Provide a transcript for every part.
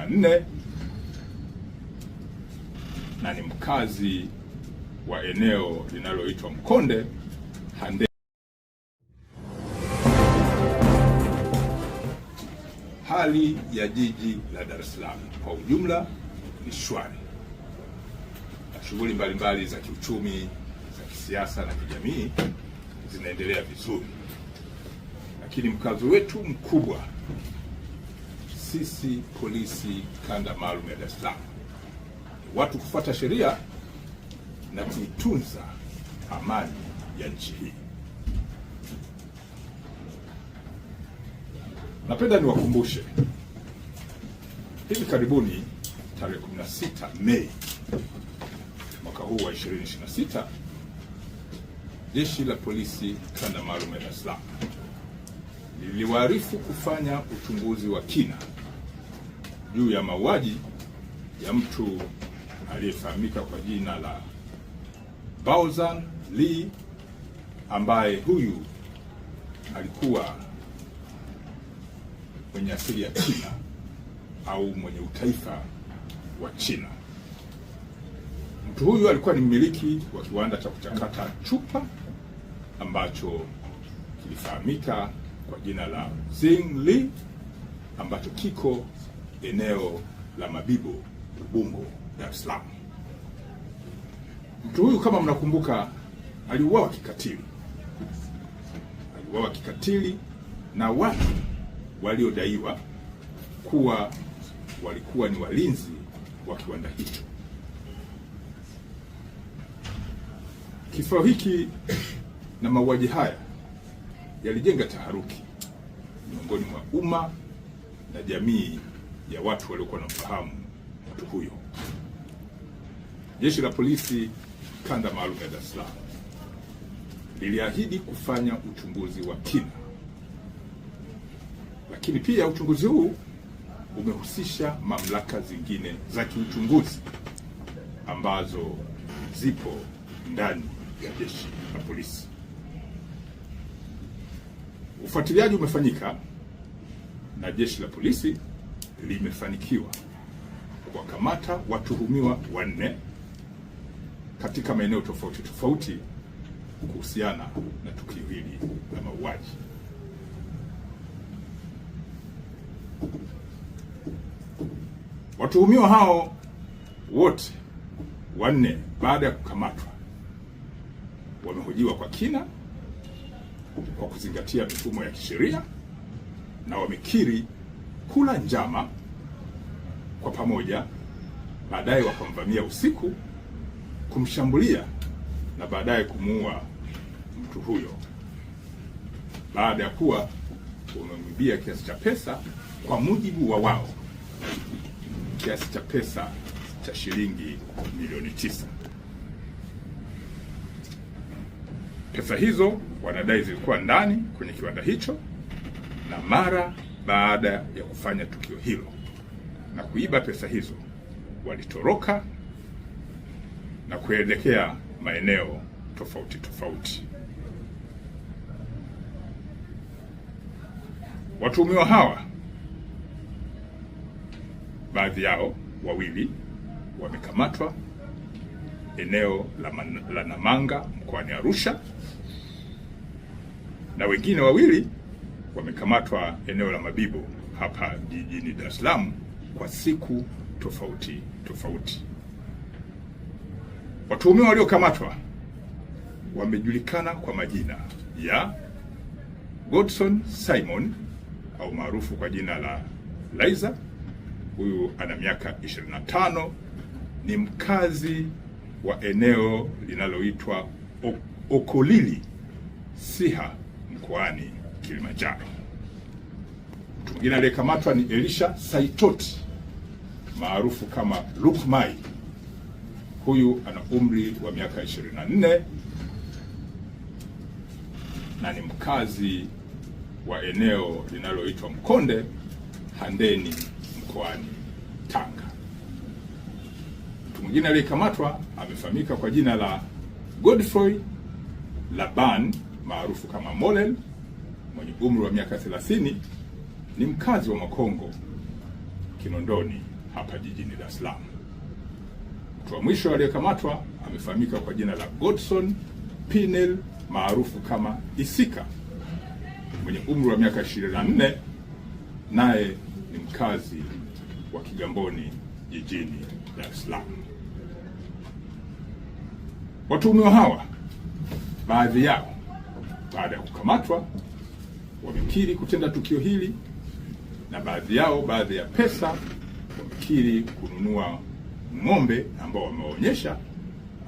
24 na ni mkazi wa eneo linaloitwa Mkonde Handeni. Hali ya jiji la Dar es Salaam kwa ujumla ni shwari, na shughuli mbalimbali za kiuchumi, za kisiasa na kijamii zinaendelea vizuri, lakini mkazo wetu mkubwa sisi polisi kanda maalum ya Dar es Salaam ni watu kufuata sheria na kuitunza amani ya nchi hii. Napenda niwakumbushe, hivi karibuni tarehe 16 Mei mwaka huu wa 2026, Jeshi la Polisi kanda maalum ya Dar es Salaam liliwaarifu kufanya uchunguzi wa kina juu ya mauaji ya mtu aliyefahamika kwa jina la Baozan Lee, ambaye huyu alikuwa mwenye asili ya China au mwenye utaifa wa China. Mtu huyu alikuwa ni mmiliki wa kiwanda cha kuchakata chupa ambacho kilifahamika kwa jina la Zingli, ambacho kiko eneo la Mabibo, Ubungo, Dar es Salaam. Mtu huyu kama mnakumbuka, aliuawa kikatili na watu waliodaiwa kuwa walikuwa ni walinzi wa kiwanda hicho. Kifo hiki na mauaji haya yalijenga taharuki miongoni mwa umma na jamii ya watu waliokuwa wanamfahamu mtu huyo. Jeshi la Polisi kanda maalum ya Dar es Salaam liliahidi kufanya uchunguzi wa kina, lakini pia uchunguzi huu umehusisha mamlaka zingine za kiuchunguzi ambazo zipo ndani ya Jeshi la Polisi. Ufuatiliaji umefanyika na Jeshi la Polisi limefanikiwa kuwakamata watuhumiwa 4 katika maeneo tofauti tofauti kuhusiana na tukio hili la mauaji. Watuhumiwa hao wote 4 baada ya kukamatwa wamehojiwa kwa kina kwa kuzingatia mifumo ya kisheria, na wamekiri kula njama kwa pamoja, baadaye wakamvamia usiku, kumshambulia na baadaye kumuua mtu huyo, baada ya kuwa wamemwibia kiasi cha pesa, kwa mujibu wa wao, kiasi cha pesa cha shilingi milioni 9. Pesa hizo wanadai zilikuwa ndani kwenye kiwanda hicho, na mara baada ya kufanya tukio hilo na kuiba pesa hizo, walitoroka na kuelekea maeneo tofauti tofauti. Watuhumiwa hawa, baadhi yao 2 wamekamatwa eneo la Namanga mkoani Arusha, na wengine 2 wamekamatwa eneo la Mabibo hapa jijini Dar es Salaam kwa siku tofauti tofauti. Watuhumiwa waliokamatwa wamejulikana kwa majina ya Godson Simon au maarufu kwa jina la Laizer. Huyu ana miaka 25, ni mkazi wa eneo linaloitwa Okolili, Siha, mkoani Kilimanjaro. Mtu mwingine aliyekamatwa ni Elisha Saitoti maarufu kama Lukmai. Huyu ana umri wa miaka 24 na ni mkazi wa eneo linaloitwa Mkonde Handeni, mkoani Tanga. Mtu mwingine aliyekamatwa amefahamika kwa jina la Godfrey Laban maarufu kama Molel, mwenye umri wa miaka 30, ni mkazi wa Makongo Kinondoni hapa jijini Dar es Salaam. Mtu wa mwisho aliyekamatwa amefahamika kwa jina la Godson Pinel maarufu kama Isika, mwenye umri wa miaka 24, naye ni mkazi wa Kigamboni jijini Dar es Salaam. Watuhumiwa hawa, baadhi yao baada ya kukamatwa wamekiri kutenda tukio hili, na baadhi ya pesa wamekiri kununua ng'ombe ambao wameonyesha,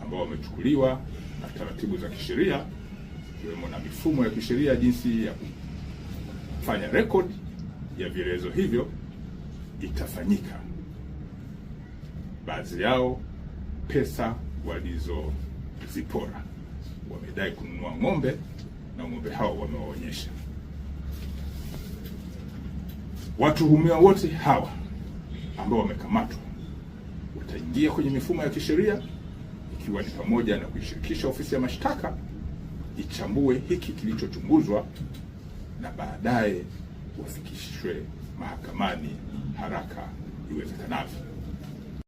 ambao wamechukuliwa na taratibu za kisheria, ikiwemo na mifumo ya kisheria jinsi ya kufanya record ya vielezo hivyo itafanyika. Baadhi yao pesa walizozipora wamedai kununua ng'ombe, na ng'ombe hao wamewaonyesha. Watuhumiwa wote hawa ambao wamekamatwa wataingia kwenye mifumo ya kisheria, ikiwa ni pamoja na kuishirikisha ofisi ya mashtaka ichambue hiki kilichochunguzwa, na baadaye wafikishwe mahakamani haraka iwezekanavyo.